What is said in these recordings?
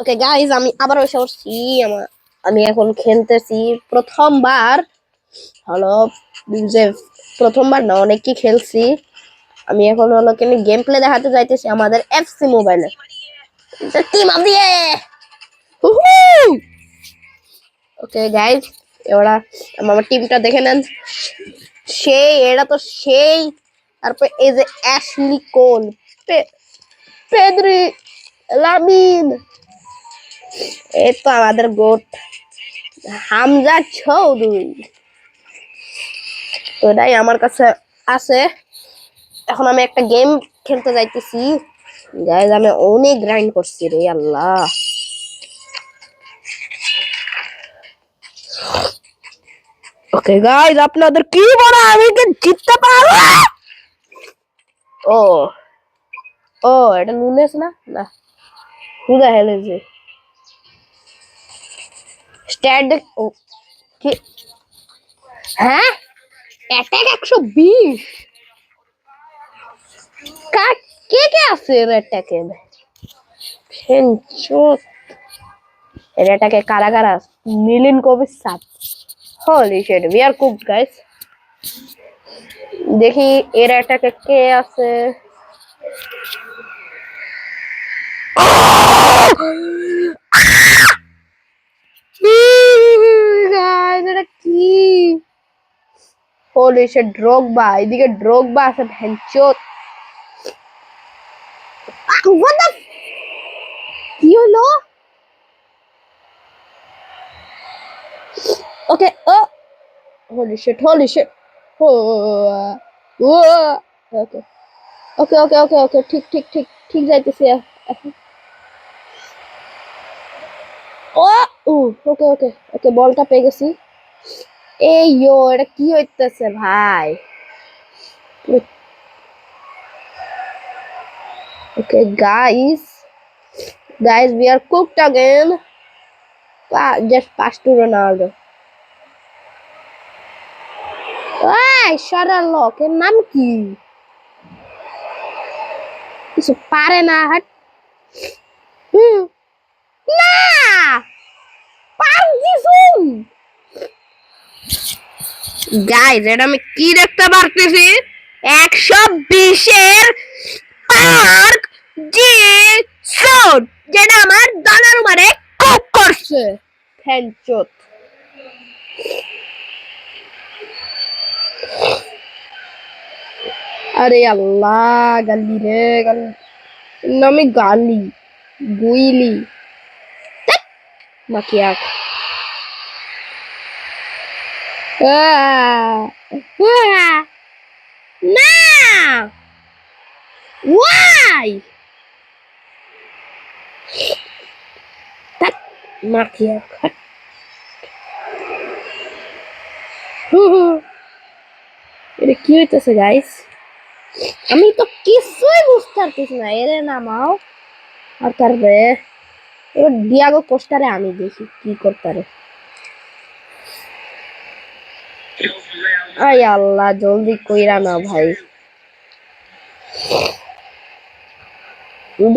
Okay guys, আমি আবার এসে পড়ছি। আমি এখন খেলতেছি প্রথমবার। হলো যে প্রথমবার না, অনেক কি খেলছি। আমি এখন হলো কেন গেম প্লে দেখাতে যাইতেছি আমাদের এফসি মোবাইলে। টিম অফ দিয়ে ওকে গাইজ, এবার আমার টিমটা দেখে নেন। সেই এরা তো সেই। তারপর এই যে অ্যাশলি কোল, পেদ্রি, লামিন, এই তো আমাদের গোট হামজা চৌধুরী। তো এটাই আমার কাছে আছে। এখন আমি একটা গেম খেলতে যাইতেছি। গাইজ আমি অনেক গ্রাইন্ড করছি রে আল্লাহ। ওকে গাইজ, আপনাদের কি বলে আমি কি জিততে পারবো? ও ও এটা নুনেস না না, who the hell is it? Stat কি? হ্যাঁ, অ্যাটাক 120। কাট কে কে আছে এর অ্যাটাকে? হেনচোত এর অ্যাটাকে কারা কারা? মিলিনকোভিচ সাপ। Holy shit, we are cooked guys. দেখি এর অ্যাটাকে কে আছে। গাইস এটা কি? Holy shit, Drogba. এদিকে ড্রগবা আছে হেনচোত। What the? কি হলো? ওকে ও holy shit, holy shit. ওকে ওকে ওকে ওকে ওকে, ঠিক ঠিক ঠিক ঠিক যাইতেছি এখন। ও ওকে ওকে ওকে, বলটা পেয়ে গেছি। এই ইয়ো, এটা কি হইতেছে ভাই? ওকে guys we are cooked again. Just pass to Ronaldo. এই শার্লক এর নাম কি? কিছু পারে না হাট। না পার দিছুন। গাইজ এটা আমি কি দেখতে পারতেছি? 120-এর পার্ক জি শট, যেটা আমার দনারুমারে কুক করছে। ফ্যানচোত। আরে আল্লাহ, গালি রে গালি। নামে গালি গুইলি মাকিয়াক। না, ওয়াই মাকিয়াক। এটা কি হইতেছে গাইস? আমি তো কিছুই বুঝতে পারতেছি না। এরে নামাও আর তারপরে এবার ডিয়াগো কোস্টারে আমি দেখি কি করতারে। আয় আল্লাহ, জলদি কইরা না ভাই।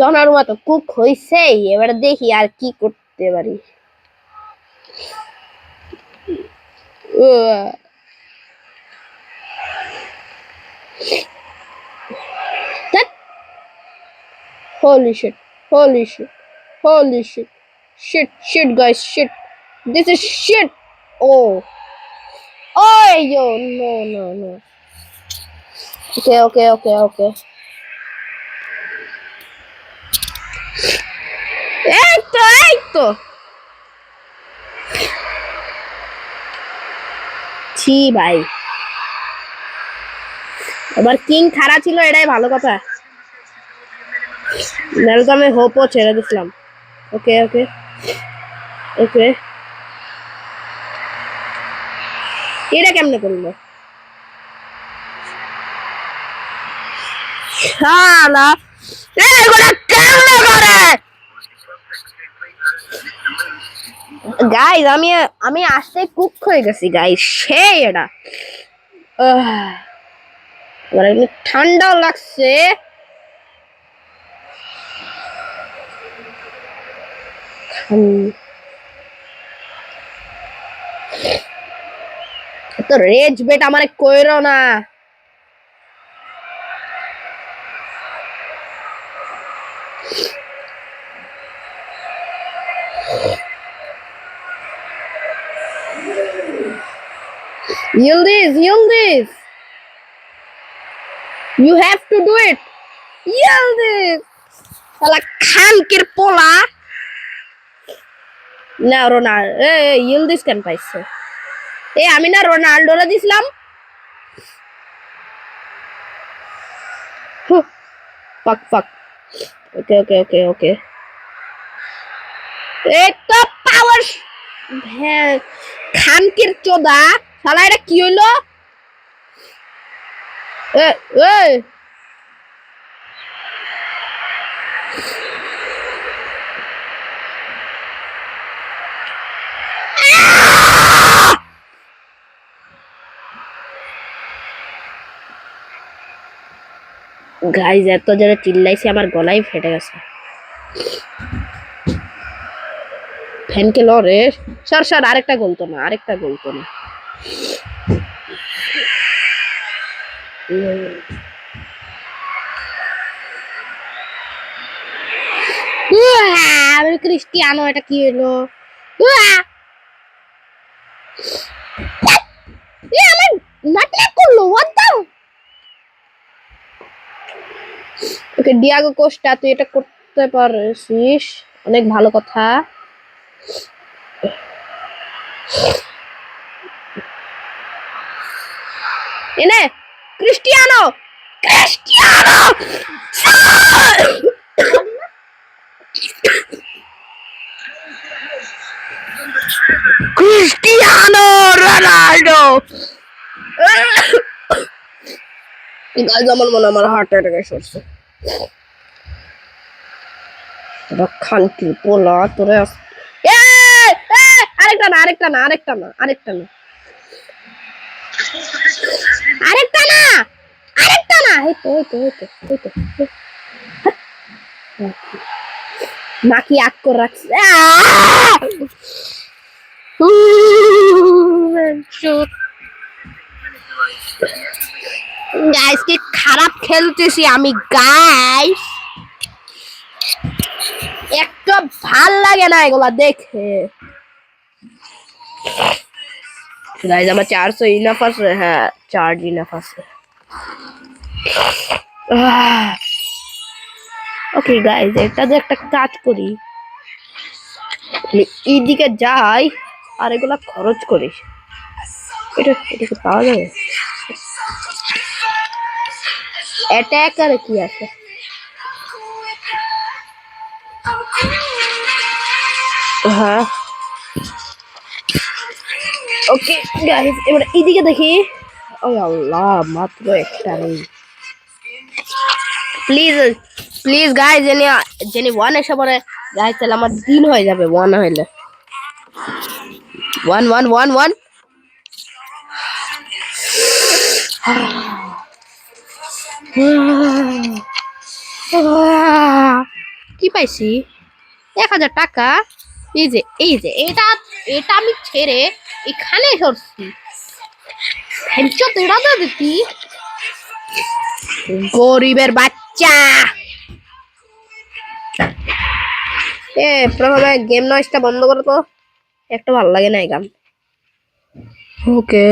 দনারুমা তো কুক হইছে, এবার দেখি আর কি করতে পারি। Holy shit, holy shit, holy shit, shit guys, shit, this is shit. Oh yo, no. Okay. এই তো ছি ভাই, এবার কিং খারা ছিল, এটাই ভালো কথা। নাহলে তো আমি হোপও ছেড়ে দিছিলাম। ওকে এটা কেমনে করলো শালা? এগুলা কেমনে করে? গাইস আমি আসতে কুক হয়ে গেছি গাইস, সেই এটা। এবার ঠান্ডাও লাগছে। তো রেজ বেট আমারে কইরো না। Yield this. You have to do it. Yield this. শালা খানকির পোলা। না রোনাল্ডো yield this কেন পাইছে? আমি না রোনাল্ডোরা দিছিলাম। Fuck. Okay. তো পাওয়ার খানকির চোদা শালা এটা কি হইলো? গাইজ এত জোরে চিল্লাইছি আমার গলাই ফেটে গেছে। ফ্যানকে লরে সর আরেকটা গলতো না ক্রিস্টিয়ানো এটা কি হলো? আমার নাটক করলো what the okay Diego Costa তুই এটা করতে পারছিস অনেক ভালো কথা। এনে ক্রিস্টিয়ানো রোনাল্ডো গাইজ আমার মনে আমার হার্ট অ্যাটাক এসেছে। খানকি পোলা তোরে আরেকটা না নাকি আগ করে রাখছে। গাইস কি খারাপ খেলতেছি আমি গাইস, একটা ভাল লাগে না এগুলা দেখে। গাইস আমার 400 ইনাফ আছে। হ্যাঁ চার্জ ইনাফ আছে। ওকে গাইস এটা দিয়ে একটা কাজ করি, এইদিকে যাই আর এগুলা খরচ করি। এটা পাওয়া যাবে অ্যাটাকার কি আছে? হ্যাঁ ওকে গাইস এবার এইদিকে দেখি। ও আল্লাহ মাত্র একটা নেই। প্লিজ গাইস জেনি 1 এসে পরে গাইস তাহলে আমার দিন হয়ে যাবে 1 হইলে। 1 কি পাইছি 1000 টাকা। এই যে এটা আমি ছেড়ে এখানে সরছি। গরিবের বাচ্চা। প্রথমে গেম নয়েজটা বন্ধ করো তো, একটা ভালো লাগে না এই গান। ওকে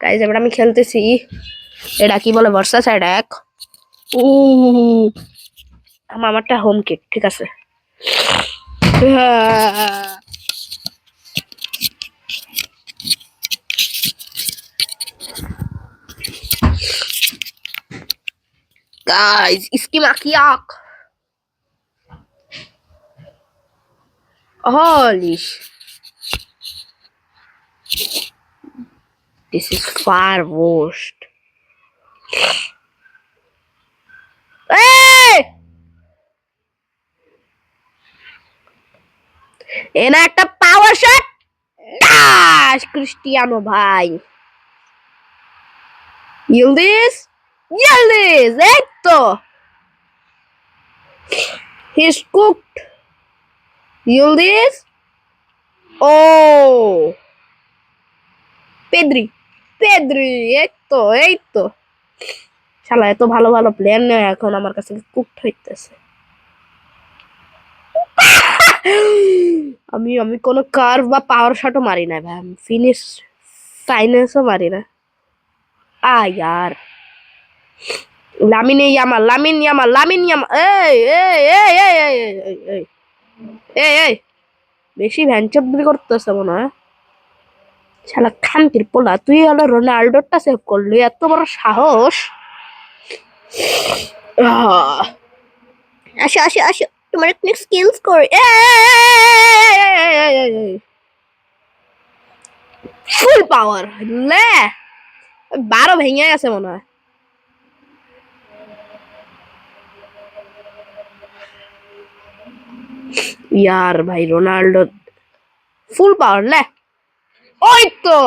গাইস এবার আমি খেলতেছি, এটা কি বলে ভার্সাস অ্যাটাক। আমারটা হোম কিট ঠিক আছে। Guys, इसकी makiak. Holy this is far worst. Hey! এনা একটা পাওয়ার শট দাস ক্রিস্টিয়ানো ভাই। Yield this এই তো he's cooked. ইলদিস ও পেদ্রি পেদ্রি এই তো শালা এত ভালো ভালো প্লেয়ার নেই এখন আমার কাছে কুকড হইতেছে। আমি আমি কোনো কার্ভ বা পাওয়ার শটও মারি না ভাই, আমি ফাইনাসও মারি না। यार লামিন ইয়ামাল এই এই এই এই এই এই এই এই এই বেশি ভ্যানচোদরি করতেছে মনে হয়। শালা খানকির পোলা, তুই হলো রোনাল্ডোটা সেভ করলি, এত বড় সাহস। আহ, আসো আসো আসো, তোমার একটু স্কিলস করে ফুল পাওয়ার লে 12 ভেঙে গেছে মনে হয়। ইয়ার ভাই রোনাল্ডো ফুল পাওয়ার লে, ওই তো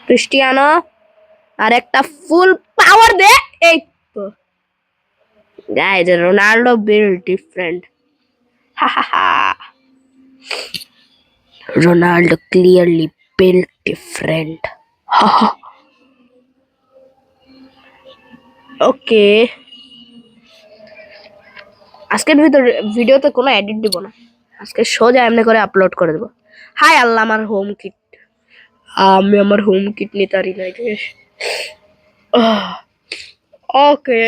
ক্রিস্টিয়ানো আর একটা ফুল পাওয়ার দে, এই তো গাইজ রোনাল্ডো বিল্ড ডিফারেন্ট, হা হা হা, রোনাল্ডো ক্লিয়ারলি বিল্ড ডিফারেন্ট, হা হা। ওকে আজকের ভিডিওতে কোনো এডিট দিব না, আজকে সোজা এমনি করে আপলোড করে দেবো। হাই আল্লাহ, আমার হোম কিট, আমি আমার হোম কিট নিতে পারি না। ওকে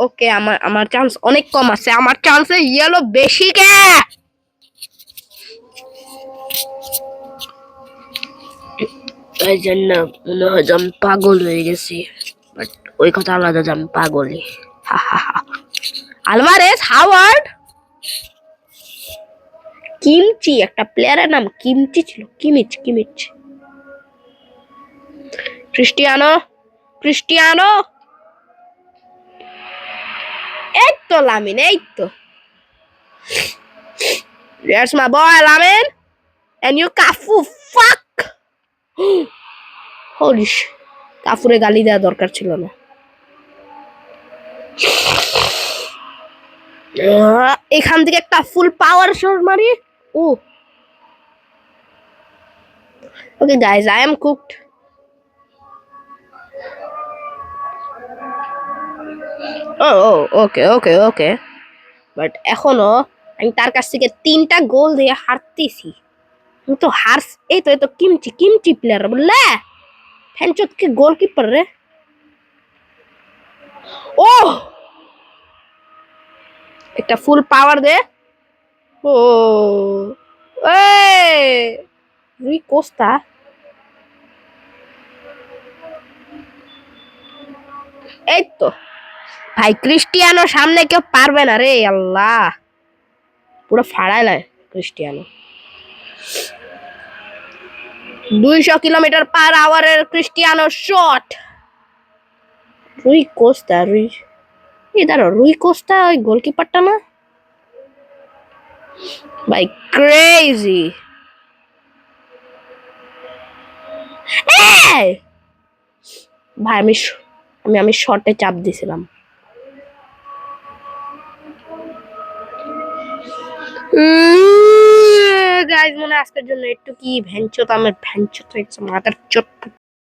ওকে, আমার আমার চান্স অনেক কম আছে, আমার চান্সে ইয়েলো বেশি কে। এই জন্য মনে হয় যে আমি পাগল হয়ে গেছি, বাট ওই কথা আলাদা যে আমি পাগলই। আলভারেজ, হাওয়ার্ড, কিমচি, একটা প্লেয়ারের নাম কিমচি ছিল, কিমিচ কিমিচ, ক্রিস্টিয়ানো ক্রিস্টিয়ানো, এই তো লামিন, এই তো there's my boy Lamin and you Cafu fuck. holy shit, কাফুরে গালি দেওয়া দরকার ছিল না। এখান থেকে একটা ফুল পাওয়ার শট মারি। Oh okay guys, I am cooked. Oh okay okay okay, but এখনো আমি তার কাছ থেকে 3টা গোল দিয়ে হারতেছি। আমি তো এই তো কিমচি কিমচি প্লেয়ার বললে, ফ্যানচোদ কে গোলকিপার রে। ও একটা ফুল পাওয়ার দে। ও রুই কোস্তা, এই তো ভাই ক্রিস্টিয়ানো সামনে কেউ পারবে না রে আল্লাহ, পুরো ফাড়ায় ক্রিস্টিয়ানো। 200 কিলোমিটার/আওয়ারের ক্রিস্টিয়ানো শট। রুই কোস্তা, এই দাঁড়ো, রুই কোস্তা ওই গোলকিপারটা না ভাই, ক্রেজি। ভাই আমি শর্টে চাপ দিছিলাম। গাইজ মনে আজকের জন্য একটু কি ভ্যানচোত, আমার ভ্যানচোত হয়েছে মাথার চোট।